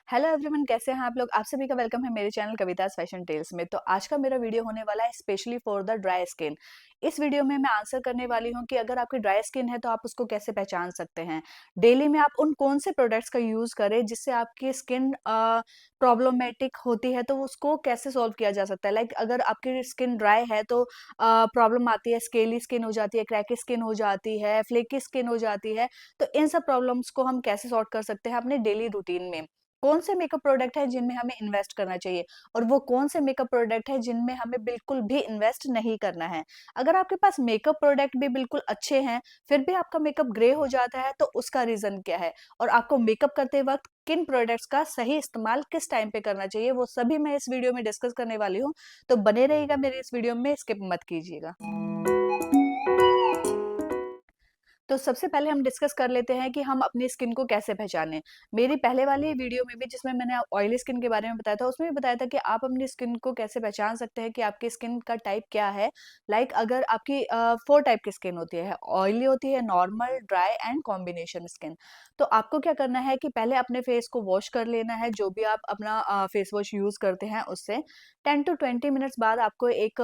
Hello everyone, कैसे हैं आप लोग। आप सभी का वेलकम है मेरे चैनल कवितास फैशन टेल्स में। तो आज का मेरा वीडियो होने वाला है specially for the dry skin. इस वीडियो में मैं आंसर करने वाली हूं कि अगर आपकी ड्राई स्किन है तो आप उसको कैसे पहचान सकते हैं। डेली में आप उन कौन से प्रोडक्ट्स का यूज करें जिससे आपकी स्किन प्रॉब्लमेटिक होती है, तो उसको कैसे सॉल्व किया जा सकता है। लाइक अगर आपकी स्किन ड्राई है तो प्रॉब्लम आती है, स्केली स्किन हो जाती है, क्रैकी स्किन हो जाती है, फ्लेकी स्किन हो जाती है। तो इन सब प्रॉब्लम्स को हम कैसे सॉर्ट कर सकते हैं अपने डेली रूटीन में। कौन से मेकअप प्रोडक्ट है जिनमें हमें इन्वेस्ट करना चाहिए और वो कौन से मेकअप प्रोडक्ट है जिनमें हमें बिल्कुल भी इन्वेस्ट नहीं करना है। अगर आपके पास मेकअप प्रोडक्ट भी बिल्कुल अच्छे हैं, फिर भी आपका मेकअप ग्रे हो जाता है, तो उसका रीजन क्या है और आपको मेकअप करते वक्त किन प्रोडक्ट्स का सही इस्तेमाल किस टाइम पे करना चाहिए, वो सभी मैं इस वीडियो में डिस्कस करने वाली हूँ। तो बने रहिएगा मेरे इस वीडियो में, स्किप मत कीजिएगा। तो सबसे पहले हम डिस्कस कर लेते हैं कि हम अपनी स्किन को कैसे पहचानें। मेरी पहले वाली वीडियो में भी, जिसमें मैंने ऑयली स्किन के बारे में बताया था, उसमें भी बताया था कि आप अपनी स्किन को कैसे पहचान सकते हैं कि आपकी स्किन का टाइप क्या है। लाइक अगर आपकी 4 टाइप की स्किन होती है, ऑयली होती है, normal, dry and combination skin. तो आपको क्या करना है कि पहले अपने फेस को वॉश कर लेना है, जो भी आप अपना फेस वॉश यूज़ करते हैं उससे। 10 टू 20 मिनट्स बाद आपको एक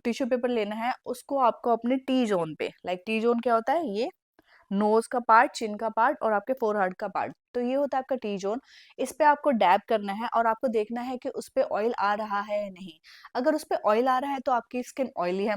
टिश्यू पेपर लेना है, उसको आपको अपने टी ज़ोन पे, लाइक टी ज़ोन क्या होता है, ये नोज का पार्ट, चिन का पार्ट और आपके फोरहेड का पार्ट, तो ये होता है आपका टी जोन। इस पे आपको डैब करना है और आपको देखना है कि उस पे ऑयल आ रहा है या नहीं। अगर उस पे ऑयल आ रहा है तो आपकी स्किन ऑयली है।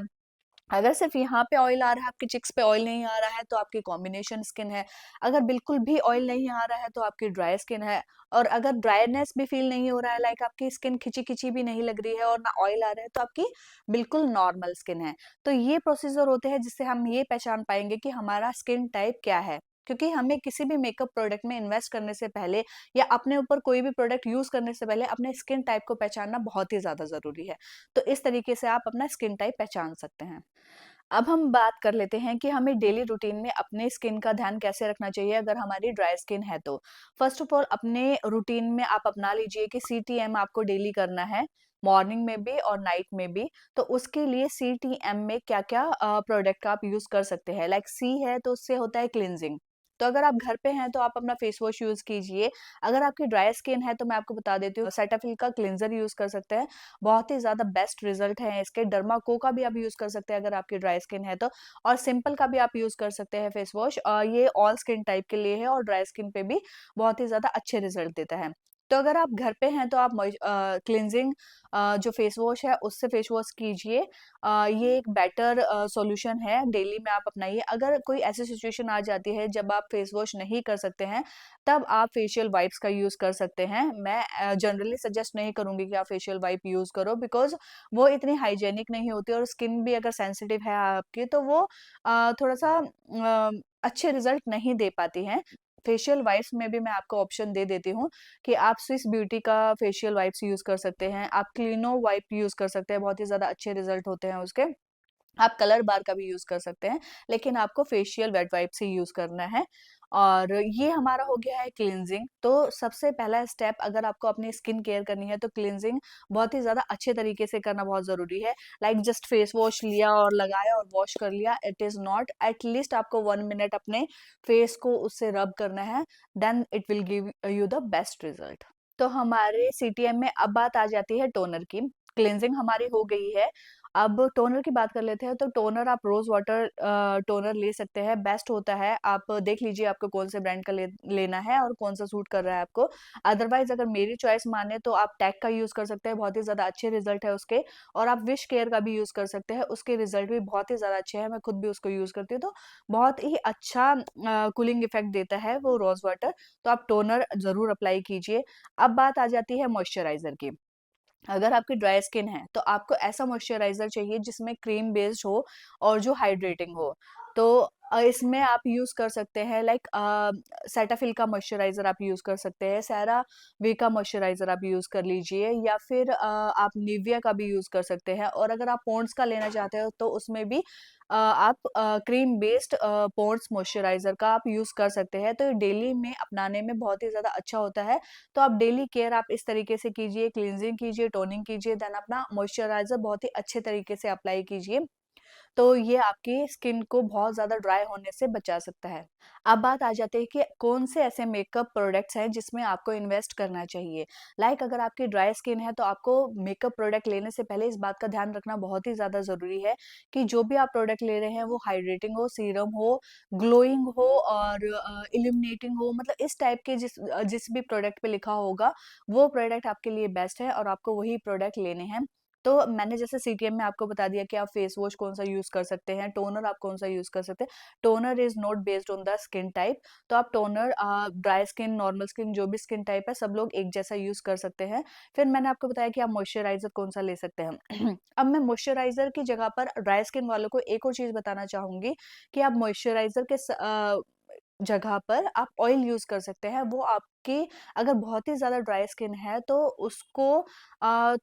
अगर सिर्फ यहाँ पे ऑयल आ रहा है, आपके चिक्स पे ऑयल नहीं आ रहा है, तो आपकी कॉम्बिनेशन स्किन है। अगर बिल्कुल भी ऑयल नहीं आ रहा है तो आपकी ड्राई स्किन है। और अगर ड्राईनेस भी फील नहीं हो रहा है, लाइक आपकी स्किन खिंची-खिंची भी नहीं लग रही है और ना ऑयल आ रहा है, तो आपकी बिल्कुल नॉर्मल स्किन है। तो ये प्रोसीजर होते हैं जिससे हम ये पहचान पाएँगे कि हमारा स्किन टाइप क्या है। क्योंकि हमें किसी भी मेकअप प्रोडक्ट में इन्वेस्ट करने से पहले या अपने ऊपर कोई भी प्रोडक्ट यूज़ करने से पहले अपने स्किन टाइप को पहचानना बहुत ही ज़्यादा ज़रूरी है। तो इस तरीके से आप अपना स्किन टाइप पहचान सकते हैं। अब हम बात कर लेते हैं कि हमें डेली रूटीन में अपने स्किन का ध्यान कैसे रखना चाहिए अगर हमारी ड्राई स्किन है तो। फर्स्ट ऑफ ऑल अपने रूटीन में आप अपना लीजिए कि सीटीएम आपको डेली करना है, मॉर्निंग में भी और नाइट में भी। तो उसके लिए सीटीएम में क्या-क्या प्रोडक्ट आप यूज़ कर सकते हैं। लाइक सी है तो उससे होता है क्लींजिंग। तो अगर आप घर पे हैं तो आप अपना फेस वॉश यूज़ कीजिए। अगर आपकी ड्राई स्किन है तो मैं आपको बता देती हूँ, सेटाफिल का क्लींजर यूज़ कर सकते हैं। बहुत ही ज़्यादा बेस्ट रिजल्ट है इसके। डर्माको का भी आप यूज़ कर सकते हैं अगर आपकी ड्राई स्किन है तो। और सिंपल का भी आप यूज़ कर सकते हैं फेस वॉश। ये ऑल स्किन टाइप के लिए है और ड्राई स्किन पे भी बहुत ही ज़्यादा अच्छे रिजल्ट देता है। तो अगर आप घर पे हैं तो आप क्लींजिंग जो फेस वॉश है उससे फेस वॉश कीजिए। ये एक बेटर सॉल्यूशन है, डेली में आप अपनाइए। अगर कोई ऐसी सिचुएशन आ जाती है जब आप फेस वॉश नहीं कर सकते हैं, तब आप फेशियल वाइप्स का यूज़ कर सकते हैं। मैं जनरली सजेस्ट नहीं करूँगी कि आप फेशियल वाइप यूज़ करो, बिकॉज़ वो इतनी हाइजीनिक नहीं होती और स्किन भी अगर सेंसिटिव है आपकी तो वो थोड़ा-सा अच्छे रिज़ल्ट नहीं दे पाती हैं। फेशियल वाइप्स में भी मैं आपको ऑप्शन दे देती हूँ कि आप स्विस ब्यूटी का फेशियल वाइप्स यूज़ कर सकते हैं, आप क्लिनो वाइप यूज़ कर सकते हैं, बहुत ही ज़्यादा अच्छे रिज़ल्ट होते हैं उसके। आप कलर बार का भी यूज़ कर सकते हैं, लेकिन आपको फेशियल वेट वाइप से यूज़ करना है। और ये हमारा हो गया है क्लींजिंग। तो सबसे पहला स्टेप, अगर आपको अपनी स्किन केयर करनी है तो क्लींजिंग बहुत ही ज़्यादा अच्छे तरीके से करना बहुत ज़रूरी है। लाइक जस्ट फेस वॉश लिया और लगाया और वॉश कर लिया, it is not. At least आपको 1 मिनट अपने फेस को उससे रब करना है, then it will give you the best result. तो हमारे सीटीएम में अब बात आ जाती है टोनर की। क्लींजिंग हमारी हो गई है। अब टोनर की बात कर लेते हैं। तो टोनर आप रोज़ वाटर टोनर ले सकते हैं, बेस्ट होता है। आप देख लीजिए आपको कौन से ब्रांड का लेना है और कौन-सा सूट कर रहा है आपको। अदरवाइज़ अगर मेरी चॉइस माने तो आप टैग का यूज़ कर सकते हैं, बहुत ही ज़्यादा अच्छे रिज़ल्ट है उसके। और आप विश केयर का भी यूज़ कर सकते हैं, उसके रिज़ल्ट भी बहुत ही ज़्यादा अच्छे हैं। मैं खुद भी उसको यूज़ करती हूँ, तो बहुत ही अच्छा कूलिंग इफ़ेक्ट देता है वो रोज़ वाटर। तो आप टोनर ज़रूर अप्लाई कीजिए। अब बात आ जाती है मॉइस्चराइज़र की। अगर आपकी ड्राई स्किन है तो आपको ऐसा मॉइस्चराइज़र चाहिए जिसमें क्रीम बेस्ड हो और जो हाइड्रेटिंग हो। तो इसमें आप यूज़ कर सकते हैं, लाइक सेटाफिल का मॉइस्चराइज़र आप यूज़ कर सकते हैं, सेरावी का मॉइस्चराइज़र आप यूज़ कर लीजिए, या फिर आप निविया का भी यूज़ कर सकते हैं। और अगर आप पॉन्ड्स का लेना चाहते हो तो उसमें भी आप क्रीम बेस्ड पॉन्ड्स मॉइस्चराइज़र का आप यूज़ कर सकते हैं। तो ये डेली में अपनाने में बहुत ही ज़्यादा अच्छा होता है। तो आप डेली केयर आप इस तरीके से कीजिए, क्लींजिंग कीजिए, टोनिंग कीजिए, देन अपना मॉइस्चराइज़र बहुत ही अच्छे तरीके से अप्लाई कीजिए। तो ये आपकी स्किन को बहुत ज़्यादा ड्राई होने से बचा सकता है। अब बात आ जाती है कि कौन से ऐसे मेकअप प्रोडक्ट्स हैं जिसमें आपको इन्वेस्ट करना चाहिए। अगर आपकी ड्राई स्किन है तो आपको मेकअप प्रोडक्ट लेने से पहले इस बात का ध्यान रखना बहुत ही ज़्यादा ज़रूरी है कि जो भी आप प्रोडक्ट ले रहे हैं वो हाइड्रेटिंग हो, सीरम हो, ग्लोइंग हो और इल्यूमिनेटिंग हो, मतलब इस टाइप के जिस भी प्रोडक्ट पे लिखा होगा वो प्रोडक्ट आपके लिए बेस्ट है और आपको वही प्रोडक्ट लेने हैं। तो मैंने जैसे सीटीएम में आपको बता दिया कि आप फेस वॉश कौन-सा यूज़ कर सकते हैं, टोनर आप कौन-सा यूज़ कर सकते हैं। Toner is not based on the skin type, तो आप toner dry skin, normal skin जो भी स्किन टाइप है सब लोग एक जैसा यूज़ कर सकते हैं। फिर मैंने आपको बताया कि आप मॉइस्चराइज़र कौन-सा ले सकते हैं। अब मैं मॉइस्चराइज़र की जगह पर ड्राई स्किन वालों को एक और चीज़ बताना चाहूँगी कि आप मॉइस्चराइज़र के जगह पर आप ऑयल यूज़ कर सकते हैं। वो आपकी अगर बहुत ही ज़्यादा ड्राई स्किन है तो उसको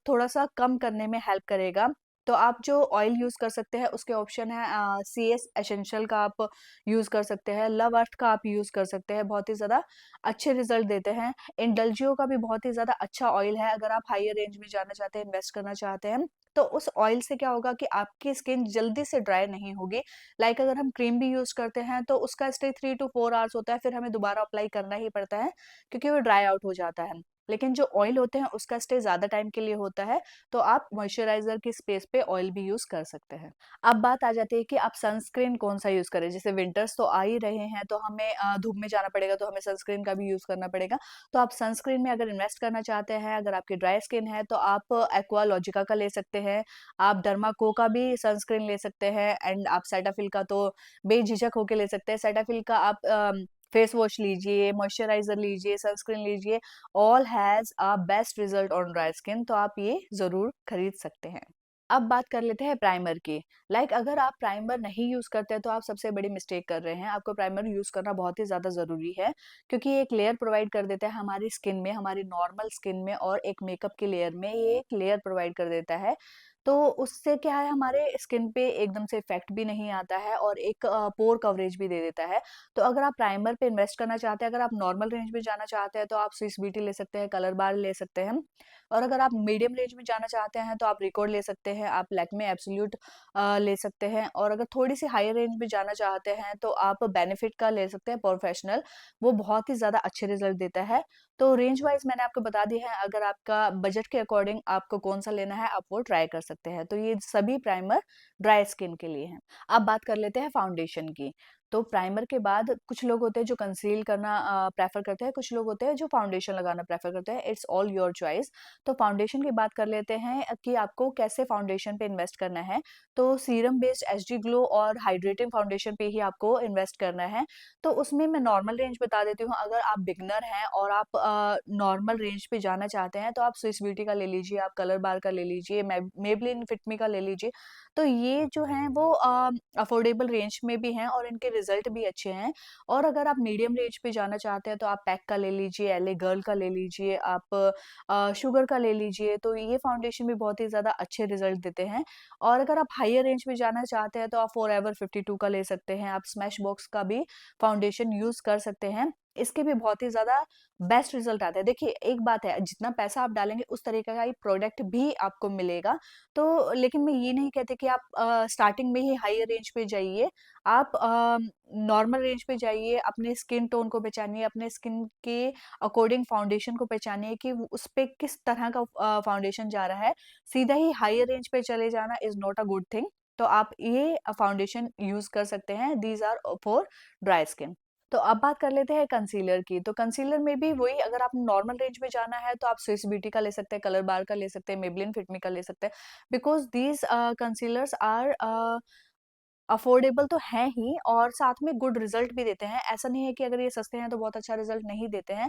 थोड़ा-सा कम करने में हेल्प करेगा। तो आप जो ऑयल यूज़ कर सकते हैं उसके ऑप्शन है सीएस एसेंशियल का आप यूज़ कर सकते हैं, लव अर्थ का आप यूज़ कर सकते हैं, बहुत ही ज़्यादा अच्छे रिज़ल्ट देते हैं। इंडल्जियो का भी बहुत ही ज़्यादा अच्छा ऑयल है, अगर आप हायर रेंज में जाना चाहते हैं, इन्वेस्ट करना चाहते हैं, तो उस ऑयल से क्या होगा कि आपकी स्किन जल्दी से ड्राई नहीं होगी। अगर हम क्रीम भी यूज़ करते हैं तो उसका स्टे 3 टू 4 आवर्स होता है, फिर हमें दोबारा अप्लाई करना ही पड़ता है क्योंकि वो ड्राई आउट हो जाता है। लेकिन जो ऑयल होते हैं उसका स्टे ज़्यादा टाइम के लिए होता है, तो आप मॉइस्चराइज़र की स्पेस पे ऑयल भी यूज़ कर सकते हैं। अब बात आ जाती है कि आप सनस्क्रीन कौन-सा यूज़ करें, जैसे विंटर्स तो आ ही रहे हैं तो हमें धूप में जाना पड़ेगा तो हमें सनस्क्रीन का भी यूज़ करना पड़ेगा। तो आप सनस्क्रीन में अगर इन्वेस्ट करना चाहते हैं, अगर आपकी ड्राई स्किन है तो आप एक्वालॉजिका का ले सकते हैं, आप डर्माको का भी सनस्क्रीन ले सकते हैं एंड आप सेटाफिल का तो बेझिझक होके ले सकते हैं। सेटाफिल का आप फेस वॉश लीजिए, मॉइस्चराइज़र लीजिए, सनस्क्रीन लीजिए, all has a best result on dry skin, तो आप ये ज़रूर खरीद सकते हैं। अब बात कर लेते हैं प्राइमर की। अगर आप प्राइमर नहीं यूज़ करते तो आप सबसे बड़ी मिस्टेक कर रहे हैं। आपको प्राइमर यूज़ करना बहुत ही ज़्यादा ज़रूरी है, क्योंकि ये एक लेयर प्रोवाइड कर देता है हमारी स्किन में, हमारी नॉर्मल स्किन में और एक मेकअप की लेयर में ये एक लेयर प्रोवाइड कर देता है। तो उससे क्या है, हमारे स्किन पे एकदम से इफ़ेक्ट भी नहीं आता है और एक पोर कवरेज भी दे देता है। तो अगर आप प्राइमर पे इन्वेस्ट करना चाहते हैं, अगर आप नॉर्मल रेंज में जाना चाहते हैं तो आप स्विस ब्यूटी ले सकते हैं, कलर बार ले सकते हैं। और अगर आप मीडियम रेंज में जाना चाहते हैं तो आप रिकॉर्ड ले सकते हैं, आप लैक्मे एब्सोल्यूट ले सकते हैं और अगर थोड़ी-सी हायर रेंज में जाना चाहते हैं तो आप बेनिफिट का ले सकते हैं प्रोफेशनल, वो बहुत ही ज़्यादा अच्छे रिज़ल्ट देता है। तो रेंज वाइज़ मैंने आपको बता दिया है, अगर आपका बजट के अकॉर्डिंग आपको कौन-सा लेना है, आप वो ट्राई कर सकते हैं। तो ये सभी प्राइमर ड्राई स्किन के लिए हैं। अब बात कर लेते हैं फाउंडेशन की। तो प्राइमर के बाद कुछ लोग होते हैं जो कंसील करना प्रेफ़र करते हैं, कुछ लोग होते हैं जो फाउंडेशन लगाना प्रेफ़र करते हैं, इट्स ऑल योर चॉइस। तो फाउंडेशन की बात कर लेते हैं कि आपको कैसे फाउंडेशन पे इन्वेस्ट करना है। तो सीरम बेस्ड एसडी ग्लो और हाइड्रेटिंग फाउंडेशन पे ही आपको इन्वेस्ट करना है। तो उसमें मैं नॉर्मल रेंज बता देती हूँ, अगर आप बिगिनर हैं और आप नॉर्मल रेंज पे जाना चाहते हैं तो आप स्विस ब्यूटी का ले लीजिए, आप कलर बार का ले लीजिए, मेबलिन फिट मी का ले लीजिए। तो ये जो हैं वो अफोर्डेबल रेंज में भी हैं और इनके रिज़ल्ट भी अच्छे हैं। और अगर आप मीडियम रेंज पे जाना चाहते हैं तो आप पैक का ले लीजिए, एलए गर्ल का ले लीजिए, आप शुगर का ले लीजिए, तो ये फाउंडेशन भी बहुत ही ज़्यादा अच्छे रिज़ल्ट देते हैं। और अगर आप हायर रेंज में जाना चाहते हैं तो आप फॉरएवर 52 का ले सकते हैं, आप स्मैश बॉक्स का भी फाउंडेशन यूज़ कर सकते हैं। इसके भी बहुत ही ज़्यादा बेस्ट रिज़ल्ट आते हैं। देखिए, एक बात है, जितना पैसा आप डालेंगे उस तरीके का ही प्रोडक्ट भी आपको मिलेगा। तो लेकिन मैं ये नहीं कहती कि आप स्टार्टिंग में ही हायर रेंज पे जाइए। आप नॉर्मल रेंज पे जाइए, अपने स्किन टोन को पहचानिए, अपने स्किन के अकॉर्डिंग फाउंडेशन को पहचानिए कि वो उस पे किस तरह का फाउंडेशन जा रहा है। सीधा ही हायर रेंज पे चले जाना is not a good thing. तो आप ये फाउंडेशन यूज़ कर सकते हैं, these are for dry skin. तो अब बात कर लेते हैं कंसीलर की। तो कंसीलर में भी वही, अगर आप नॉर्मल रेंज में जाना है तो आप स्विस ब्यूटी का ले सकते हैं, कलर बार का ले सकते हैं, मेबलिन फिट मी का ले सकते हैं। Because these concealers are affordable तो हैं ही और साथ में गुड रिज़ल्ट भी देते हैं। ऐसा नहीं है कि अगर ये सस्ते हैं तो बहुत अच्छा रिज़ल्ट नहीं देते हैं।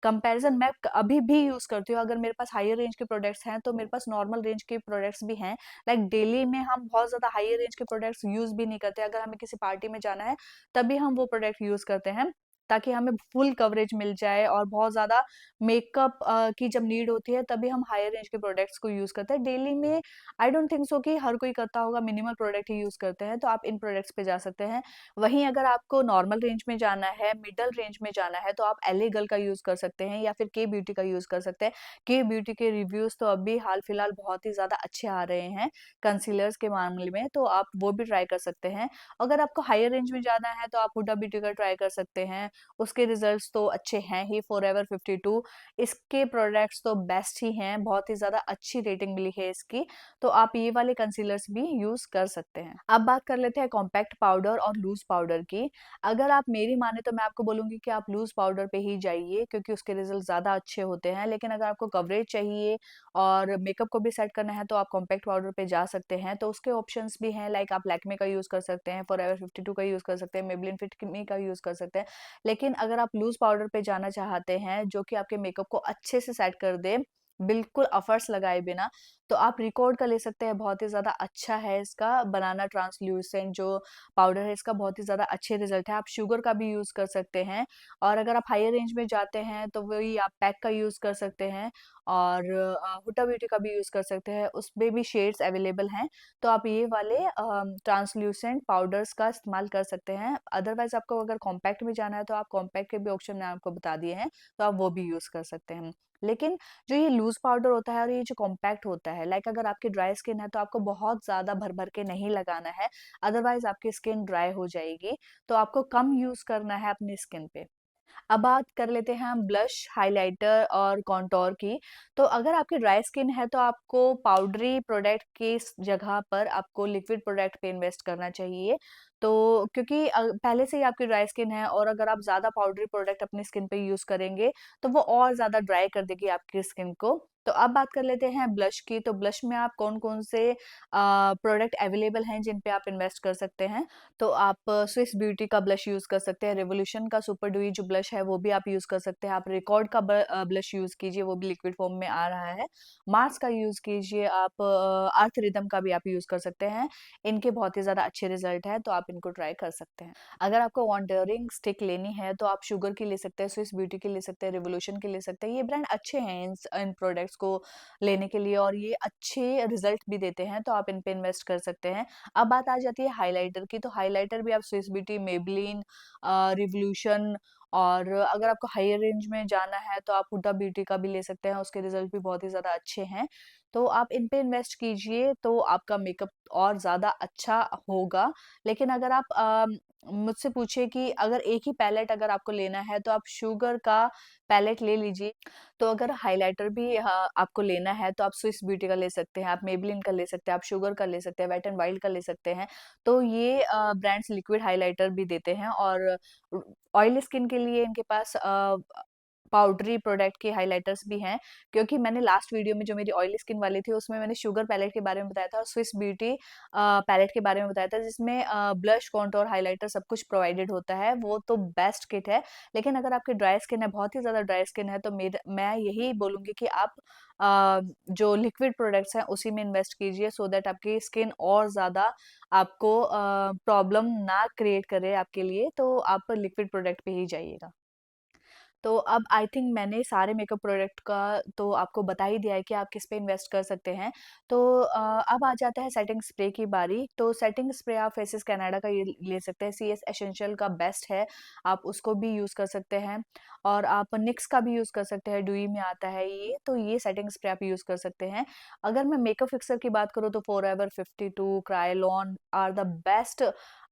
कंपैरिज़न मैं अभी भी यूज़ करती हूँ, अगर मेरे पास हायर रेंज के प्रोडक्ट्स हैं तो मेरे पास नॉर्मल रेंज के प्रोडक्ट्स भी हैं। डेली में हम बहुत ज़्यादा हायर रेंज के प्रोडक्ट्स यूज़ भी नहीं करते। अगर हमें किसी पार्टी में जाना है तभी हम वो प्रोडक्ट यूज़ करते हैं। ताकि हमें फुल कवरेज मिल जाए, और बहुत ज़्यादा मेकअप की जब नीड होती है तभी हम हायर रेंज के प्रोडक्ट्स को यूज़ करते हैं। डेली में आई डोंट थिंक सो कि हर कोई करता होगा, मिनिमल प्रोडक्ट ही यूज़ करते हैं, तो आप इन प्रोडक्ट्स पे जा सकते हैं। वहीं अगर आपको नॉर्मल रेंज में जाना है, मिडल रेंज में जाना है, तो आप एलए गर्ल का यूज़ कर सकते हैं या फिर के ब्यूटी का यूज़ कर सकते हैं। के ब्यूटी के रिव्यूज़ तो अभी हाल-फिलहाल बहुत ही ज़्यादा अच्छे आ रहे हैं कंसीलर्स के मामले में, तो आप वो भी ट्राई कर सकते हैं। अगर आपको हायर रेंज में जाना है, तो आप हुडा ब्यूटी का ट्राई कर सकते हैं, उसके रिज़ल्ट्स तो अच्छे हैं ही। फॉरएवर 52 इसके प्रोडक्ट्स तो बेस्ट ही हैं, बहुत ही ज़्यादा अच्छी रेटिंग मिली है इसकी, तो आप ये वाले कंसीलर्स भी यूज़ कर सकते हैं। अब बात कर लेते हैं कॉम्पैक्ट पाउडर और लूज़ पाउडर की। अगर आप मेरी माने तो मैं आपको बोलूँगी कि आप लूज़ पाउडर पे ही जाइए, क्योंकि उसके रिज़ल्ट ज़्यादा अच्छे होते हैं। लेकिन अगर आपको कवरेज चाहिए और मेकअप को भी सेट करना है, तो आप कॉम्पैक्ट पाउडर पे जा सकते हैं। तो उसके ऑप्शंस भी हैं, लाइक आप लैक्मे का यूज़ कर सकते हैं, फॉरएवर 52 का यूज़ कर सकते हैं, मेबेलिन फिट मी का यूज़ कर सकते हैं। लेकिन अगर आप लूज़ पाउडर पे जाना चाहते हैं, जो कि आपके मेकअप को अच्छे से सेट कर दे, बिल्कुल एफर्ट्स लगाए बिना, तो आप रिकॉर्ड का ले सकते हैं, बहुत ही ज़्यादा अच्छा है इसका। बनाना ट्रांसल्यूसेंट जो पाउडर है, इसका बहुत ही ज़्यादा अच्छे रिज़ल्ट है। आप शुगर का भी यूज़ कर सकते हैं, और अगर आप हायर रेंज में जाते हैं, तो वही आप पैक का यूज़ कर सकते हैं, और हुडा ब्यूटी का भी यूज़ कर सकते हैं, उसमें भी शेड्स अवेलेबल हैं। तो आप ये वाले ट्रांसल्यूसेंट पाउडर्स का इस्तेमाल कर सकते हैं। अदरवाइज़ आपको अगर कॉम्पैक्ट में जाना है, तो आप कॉम्पैक्ट के भी ऑप्शन मैंने आपको बता दिए हैं, तो आप वो भी यूज़ कर सकते हैं। लेकिन जो ये लूज़ पाउडर होता है और ये जो कॉम्पैक्ट होता है, लाइक अगर आपकी ड्राई स्किन है, तो आपको बहुत ज़्यादा भर-भर के नहीं लगाना है, अदरवाइज़ आपकी स्किन ड्राई हो जाएगी। तो आपको कम यूज़ करना है अपनी स्किन पे। अब बात कर लेते हैं हम ब्लश, हाइलाइटर और कॉन्टोर की। तो अगर आपकी ड्राई स्किन है, तो आपको पाउडरी प्रोडक्ट की जगह पर आपको लिक्विड प्रोडक्ट पे इन्वेस्ट करना चाहिए। तो क्योंकि पहले से ही आपकी ड्राई स्किन है, और अगर आप ज़्यादा पाउडरी प्रोडक्ट अपनी स्किन पे यूज़ करेंगे, तो वो और ज़्यादा ड्राई कर देगी आपकी स्किन को। तो अब बात कर लेते हैं ब्लश की। तो ब्लश में आप कौन-कौन से प्रोडक्ट अवेलेबल हैं जिन पे आप इन्वेस्ट कर सकते हैं। तो आप स्विस ब्यूटी का ब्लश यूज़ कर सकते हैं, रेवोल्यूशन का सुपर ड्यूई जो ब्लश है वो भी आप यूज़ कर सकते हैं, आप रिकॉर्ड का ब्लश यूज़ कीजिए, वो भी लिक्विड फॉर्म में आ रहा है। मार्स का यूज़ कीजिए आप, अर्थ रिदम का भी आप यूज़ कर सकते हैं। इनके बहुत ही ज़्यादा अच्छे रिज़ल्ट हैं, तो आप इनको ट्राई कर सकते हैं। अगर आपको कॉन्टूरिंग स्टिक लेनी है, तो आप शुगर की ले सकते हैं, स्विस ब्यूटी की ले सकते हैं, रेवोल्यूशन की ले सकते हैं। ये ब्रांड अच्छे हैं इन प्रोडक्ट्स को लेने के लिए, और ये अच्छे रिज़ल्ट भी देते हैं, तो आप इन पे इन्वेस्ट कर सकते हैं। अब बात आ जाती है हाइलाइटर की। तो हाइलाइटर भी आप स्विस ब्यूटी, मेबेलिन, रिवोल्यूशन, और अगर आपको हायर रेंज में जाना है, तो आप हुडा ब्यूटी का भी ले सकते हैं, उसके रिजल्ट भी बहुत ही ज़्यादा अच्छे हैं। तो आप इन पे इन्वेस्ट कीजिए, तो आपका मेकअप और ज़्यादा अच्छा होगा। लेकिन अगर आप मुझसे पूछे कि अगर एक ही पैलेट अगर आपको लेना है, तो आप शुगर का पैलेट ले लीजिए। तो अगर हाइलाइटर भी आपको लेना है, तो आप स्विस ब्यूटी का ले सकते हैं, आप मेबेलिन का ले सकते हैं, आप शुगर का ले सकते हैं, वेट एंड वाइल्ड का ले सकते हैं। तो ये ब्रांड्स लिक्विड हाइलाइटर भी देते हैं, और ऑयली स्किन के लिए इनके पास पाउडरी प्रोडक्ट के हाइलाइटर्स भी हैं, क्योंकि मैंने लास्ट वीडियो में जो मेरी ऑयली स्किन वाली थी, उसमें मैंने शुगर पैलेट के बारे में बताया था, और स्विस ब्यूटी पैलेट के बारे में बताया था, जिसमें ब्लश, कॉन्टूर, हाइलाइटर सब कुछ प्रोवाइडेड होता है। वो तो बेस्ट किट है। लेकिन अगर आपकी ड्राई स्किन है, बहुत ही ज़्यादा ड्राई स्किन है, तो मैं यही बोलूँगी कि आप जो लिक्विड प्रोडक्ट्स हैं उसी में इन्वेस्ट कीजिए, सो दैट आपकी स्किन और ज़्यादा आपको प्रॉब्लम ना क्रिएट करे आपके लिए, तो आप लिक्विड प्रोडक्ट पे ही जाइएगा। तो अब आई थिंक मैंने सारे मेकअप प्रोडक्ट का तो आपको बता ही दिया है कि आप किस पे इन्वेस्ट कर सकते हैं। तो अब आ जाता है सेटिंग स्प्रे की बारी। तो सेटिंग स्प्रे आप फेसेस कनाडा का ये ले सकते हैं, सीएस एसेंशियल का बेस्ट है, आप उसको भी यूज़ कर सकते हैं, और आप निक्स का भी यूज़ कर सकते हैं, डुई में आता है ये, तो ये सेटिंग स्प्रे आप यूज़ कर सकते हैं। अगर मैं मेकअप फिक्सर की बात करूँ, तो forever 52, Kryolan are the best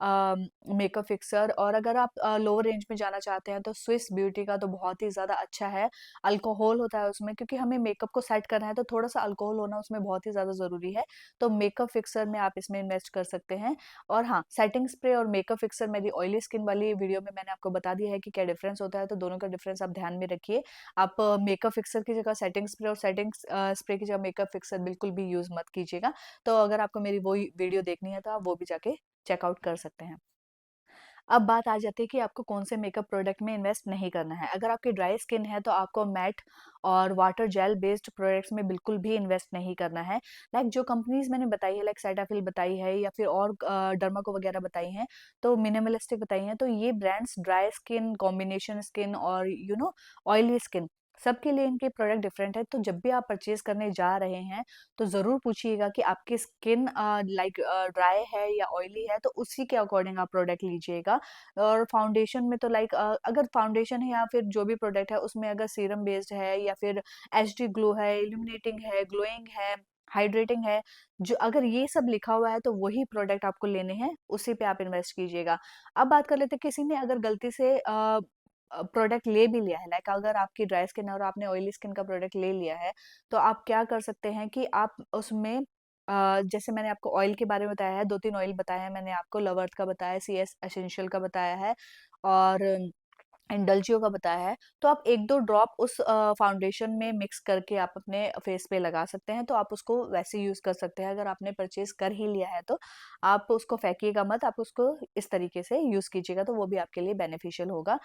makeup fixer, और अगर आप लोअर रेंज में जाना चाहते हैं, तो स्विस ब्यूटी का तो बहुत ही ज़्यादा अच्छा है। अल्कोहल होता है उसमें, क्योंकि हमें मेकअप को सेट करना है, तो थोड़ा-सा अल्कोहल होना उसमें बहुत ही ज़्यादा ज़रूरी है। तो मेकअप फिक्सर में आप इसमें इन्वेस्ट कर सकते हैं। और हाँ, सेटिंग स्प्रे और मेकअप फिक्सर मेरी ऑयली स्किन वाली वीडियो में मैंने आपको बता दिया है कि क्या डिफरेंस होता है, तो दोनों का डिफरेंस आप ध्यान में रखिए। आप मेकअप फिक्सर की जगह सेटिंग स्प्रे, और सेटिंग स्प्रे की जगह मेकअप फिक्सर बिल्कुल भी यूज़ मत कीजिएगा। तो अगर आपको मेरी वो वीडियो देखनी है, तो आप वो भी जाके चेकआउट कर सकते हैं। अब बात आ जाती है कि आपको कौन से मेकअप प्रोडक्ट में इन्वेस्ट नहीं करना है। अगर आपकी ड्राई स्किन है तो आपको मैट और वाटर जेल बेस्ड प्रोडक्ट्स में बिल्कुल भी इन्वेस्ट नहीं करना है। लाइक जो कंपनीज़ मैंने बताई है, लाइक सेटाफिल बताई है या फिर और डर्माको वगैरह बताई हैं, तो मिनिमलिस्टिक बताई हैं, तो ये brands dry skin, combination skin और ऑयली स्किन सबके लिए इनके प्रोडक्ट डिफरेंट है। तो जब भी आप परचेज़ करने जा रहे हैं, तो ज़रूर पूछिएगा कि आपकी स्किन लाइक ड्राई है या ऑयली है, तो उसी के अकॉर्डिंग आप प्रोडक्ट लीजिएगा। और फाउंडेशन में तो लाइक अगर फाउंडेशन है या फिर जो भी प्रोडक्ट है उसमें अगर सीरम बेस्ड है या फिर एचडी ग्लो है, इल्यूमिनेटिंग है, ग्लोइंग है, हाइड्रेटिंग है, जो अगर ये सब लिखा हुआ है तो वही प्रोडक्ट आपको लेने हैं, उसी पे आप इन्वेस्ट कीजिएगा। अब बात कर लेते हैं किसी ने अगर गलती से प्रोडक्ट ले भी लिया है, लाइक अगर आपकी ड्राई स्किन है और आपने ऑयली स्किन का प्रोडक्ट ले लिया है, तो आप क्या कर सकते हैं कि आप उसमें जैसे मैंने आपको ऑयल के बारे में बताया है, 2-3 ऑयल बताए हैं मैंने आपको, लवर्थ का बताया है, सीएस एसेंशियल का बताया है और इंडल्जियो का बताया है। तो आप 1-2 ड्रॉप उस फाउंडेशन में मिक्स करके आप अपने फेस पे लगा सकते हैं, तो आप उसको वैसे यूज़ कर सकते हैं। अगर आपने परचेज़ कर ही लिया है तो आप उसको फेंकिएगा मत, आप उसको इस तरीके से यूज़ कीजिएगा, तो वो भी आपके लिए बेनिफिशियल होगा।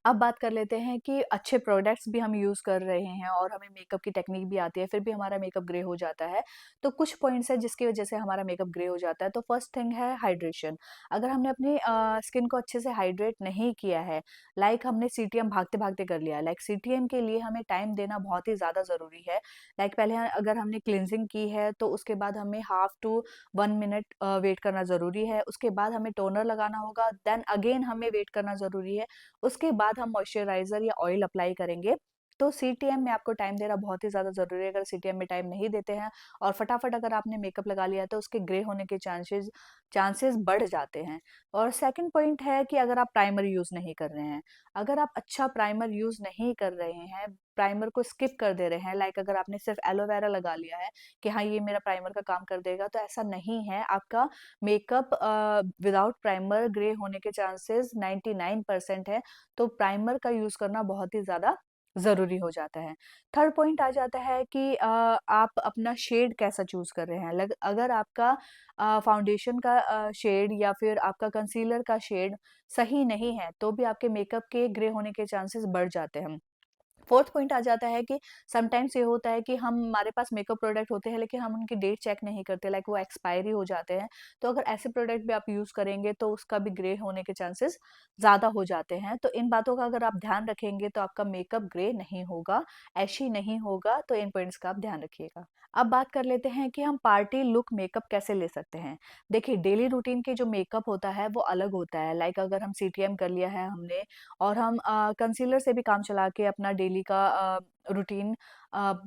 अब बात कर लेते हैं कि अच्छे प्रोडक्ट्स भी हम यूज़ कर रहे हैं और हमें मेकअप की टेक्नीक भी आती है, फिर भी हमारा मेकअप ग्रे हो जाता है। तो कुछ पॉइंट्स हैं जिसकी वजह से हमारा मेकअप ग्रे हो जाता है। तो फर्स्ट थिंग है हाइड्रेशन। अगर हमने अपनी स्किन को अच्छे से हाइड्रेट नहीं किया है, लाइक हमने सीटीएम भागते-भागते कर लिया है, लाइक सीटीएम के लिए हमें टाइम देना बहुत ही ज़्यादा ज़रूरी है। लाइक पहले अगर हमने क्लींजिंग की है, तो उसके बाद हमें हाफ टू 1 मिनट वेट करना ज़रूरी है। उसके बाद हमें टोनर लगाना होगा, देन अगेन हमें वेट करना ज़रूरी है। उसके बाद हम मॉइस्चराइज़र या ऑयल अप्लाई करेंगे। तो सीटीएम में आपको टाइम देना बहुत ही ज़्यादा ज़रूरी है। अगर सीटीएम में टाइम नहीं देते हैं और फटाफट अगर आपने मेकअप लगा लिया है तो उसके ग्रे होने के चांसेस चांसेस बढ़ जाते हैं। और सेकंड पॉइंट है कि अगर आप प्राइमर यूज़ नहीं कर रहे हैं, अगर आप अच्छा प्राइमर यूज़ नहीं कर रहे हैं, प्राइमर को स्किप कर दे रहे हैं, लाइक अगर आपने सिर्फ एलोवेरा लगा लिया है कि हाँ, ये मेरा प्राइमर का काम कर देगा, तो ऐसा नहीं है। आपका मेकअप विदाउट प्राइमर ग्रे होने के चांसेस 99% है। तो प्राइमर का यूज़ करना बहुत ही ज़्यादा ज़रूरी हो जाता है। थर्ड पॉइंट आ जाता है कि आप अपना शेड कैसा चूज़ कर रहे हैं। लग अगर आपका फाउंडेशन का शेड या फिर आपका कंसीलर का शेड सही नहीं है, तो भी आपके मेकअप के ग्रे होने के चांसेस बढ़ जाते हैं। फोर्थ पॉइंट आ जाता है कि समटाइम्स ये होता है कि हम हमारे पास मेकअप प्रोडक्ट होते हैं लेकिन हम उनकी डेट चेक नहीं करते, लाइक वो एक्सपायरी हो जाते हैं। तो अगर ऐसे प्रोडक्ट भी आप यूज़ करेंगे तो उसका भी ग्रे होने के चांसेस ज़्यादा हो जाते हैं। तो इन बातों का अगर आप ध्यान रखेंगे तो आपका मेकअप ग्रे नहीं होगा, ऐशी नहीं होगा, तो इन पॉइंट्स का आप ध्यान रखिएगा। अब बात कर लेते हैं कि हम पार्टी लुक मेकअप कैसे ले सकते हैं। देखिए, डेली रूटीन के जो मेकअप होता है वो अलग होता है, लाइक अगर हम सीटीएम कर लिया है हमने और हम कंसीलर से भी काम चला के अपना डेली का रूटीन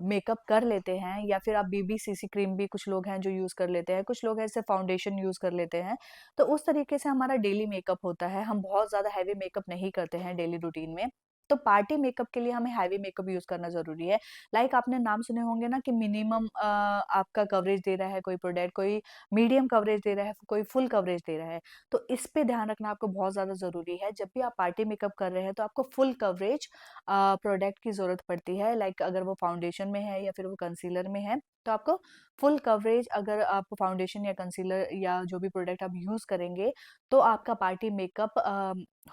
मेकअप कर लेते हैं, या फिर आप बीबी सीसी क्रीम भी कुछ लोग हैं जो यूज़ कर लेते हैं, कुछ लोग ऐसे फाउंडेशन यूज़ कर लेते हैं। तो उस तरीके से हमारा डेली मेकअप होता है, हम बहुत ज़्यादा हैवी मेकअप नहीं करते हैं डेली रूटीन में। तो पार्टी मेकअप के लिए हमें हैवी मेकअप यूज़ करना ज़रूरी है। लाइक आपने नाम सुने होंगे ना कि मिनिमम आपका कवरेज दे रहा है कोई प्रोडक्ट, कोई मीडियम कवरेज दे रहा है, कोई फुल कवरेज दे रहा है। तो इस पे ध्यान रखना आपको बहुत ज़्यादा ज़रूरी है। जब भी आप पार्टी मेकअप कर रहे हैं तो आपको फुल कवरेज प्रोडक्ट की ज़रूरत पड़ती है। लाइक अगर वो फाउंडेशन में है या फिर वो कंसीलर में है, तो आपको फुल कवरेज, अगर आप फाउंडेशन या कंसीलर या जो भी प्रोडक्ट आप यूज़ करेंगे, तो आपका पार्टी मेकअप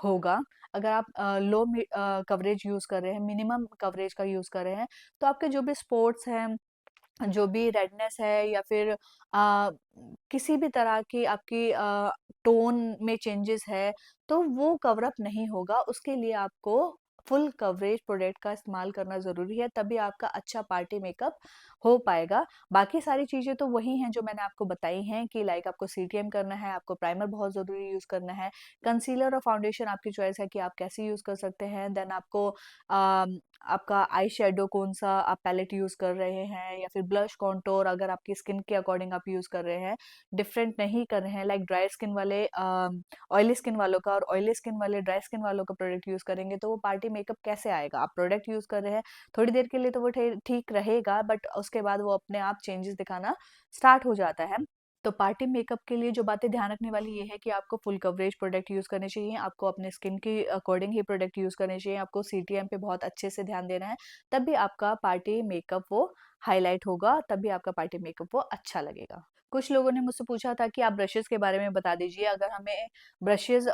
होगा। अगर आप लो कवरेज यूज़ कर रहे हैं, मिनिमम कवरेज का यूज़ कर रहे हैं, तो आपके जो भी स्पॉट्स हैं, जो भी रेडनेस है या फिर किसी भी तरह की आपकी टोन में चेंजेस है, तो वो कवर अप नहीं होगा। उसके लिए आपको फुल कवरेज प्रोडक्ट का इस्तेमाल करना ज़रूरी है, तभी आपका अच्छा पार्टी मेकअप हो पाएगा। बाकी सारी चीज़ें तो वही हैं जो मैंने आपको बताई हैं कि लाइक आपको सीटीएम करना है, आपको प्राइमर बहुत ज़रूरी यूज़ करना है, कंसीलर और फाउंडेशन आपकी चॉइस है कि आप कैसे यूज़ कर सकते हैं। देन आपको आपका आई शेडो कौन-सा आप पैलेट यूज़ कर रहे हैं या फिर ब्लश, कॉन्टूर अगर आपकी स्किन के अकॉर्डिंग आप यूज़ कर रहे हैं, डिफरेंट नहीं कर रहे हैं। लाइक ड्राई स्किन वाले ऑयली स्किन वालों का और ऑयली स्किन वाले ड्राई स्किन वालों का प्रोडक्ट यूज़ करेंगे तो वो पार्टी मेकअप कैसे आएगा? आप प्रोडक्ट यूज़ कर रहे हैं, थोड़ी देर के लिए तो वो ठीक रहेगा, बट उसके बाद वो अपने आप चेंजेस दिखाना स्टार्ट हो जाता है। तो पार्टी मेकअप के लिए जो बातें ध्यान रखने वाली ये है कि आपको फुल कवरेज प्रोडक्ट यूज़ करने चाहिए, आपको अपने स्किन के अकॉर्डिंग ही प्रोडक्ट यूज़ करने चाहिए, आपको सीटीएम पे बहुत अच्छे से ध्यान देना है, तभी आपका पार्टी मेकअप वो हाइलाइट होगा, तभी आपका पार्टी मेकअप वो अच्छा लगेगा। कुछ लोगों ने मुझसे पूछा था कि आप ब्रशेज़ के बारे में बता दीजिए, अगर हमें ब्रशेज़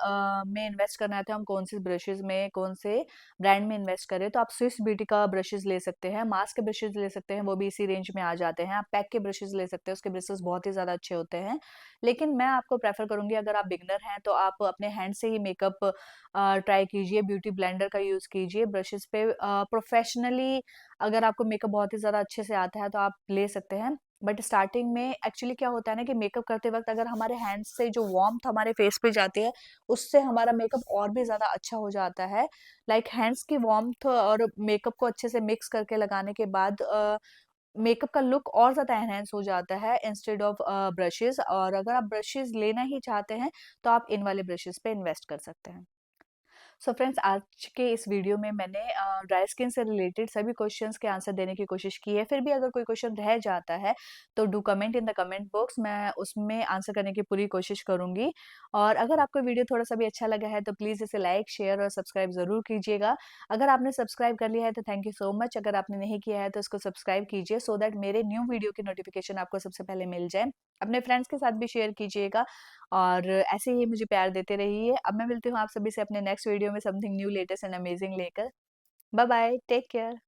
में इन्वेस्ट करना है तो हम कौन से ब्रशेज़ में, कौन से ब्रांड में इन्वेस्ट करें? तो आप स्विस ब्यूटी का ब्रशेज़ ले सकते हैं, मार्स के ब्रशेज़ ले सकते हैं, वो भी इसी रेंज में आ जाते हैं। आप पैक के ब्रशेज़ ले सकते हैं, उसके ब्रशेज़ बहुत ही ज़्यादा अच्छे होते हैं। लेकिन मैं आपको प्रेफ़र करूँगी, अगर आप बिगिनर हैं तो आप अपने हैंड से ही मेकअप ट्राई कीजिए, ब्यूटी ब्लेंडर का यूज़ कीजिए। ब्रशेज़ पे प्रोफ़ेशनली अगर आपको मेकअप बहुत ही ज़्यादा अच्छे से आता है तो आप ले सकते हैं। बट स्टार्टिंग में एक्चुअली क्या होता है ना कि मेकअप करते वक़्त अगर हमारे हैंड्स से जो वार्मथ हमारे फेस पे जाती है, उससे हमारा मेकअप और भी ज़्यादा अच्छा हो जाता है। लाइक हैंड्स की वार्मथ और मेकअप को अच्छे से मिक्स करके लगाने के बाद मेकअप का लुक और ज़्यादा एनहांस हो जाता है इंस्टेड ऑफ ब्रशेज़। और अगर आप ब्रशेज़ लेना ही चाहते हैं, तो आप इन वाले ब्रशेज़ पे इन्वेस्ट कर सकते हैं। सो फ्रेंड्स, आज के इस वीडियो में मैंने ड्राई स्किन से रिलेटेड सभी क्वेश्चंस के आंसर देने की कोशिश की है। फिर भी अगर कोई क्वेश्चन रह जाता है तो do comment in the comment box, मैं उसमें आंसर करने की पूरी कोशिश करूंगी। और अगर आपको वीडियो थोड़ा सा भी अच्छा लगा है तो प्लीज़ इसे लाइक, शेयर और सब्सक्राइब ज़रूर कीजिएगा। अगर आपने सब्सक्राइब कर लिया है तो थैंक यू सो मच। अगर आपने नहीं किया है तो इसको सब्सक्राइब कीजिए सो दैट मेरे न्यू वीडियो की नोटिफिकेशन आपको सबसे पहले मिल जाए। अपने फ्रेंड्स के साथ भी शेयर कीजिएगा और ऐसे ही मुझे प्यार देते रहिए। अब मैं मिलती हूँ आप सभी से अपने नेक्स्ट वीडियो में something new, latest and amazing लेकर। Bye bye, take care.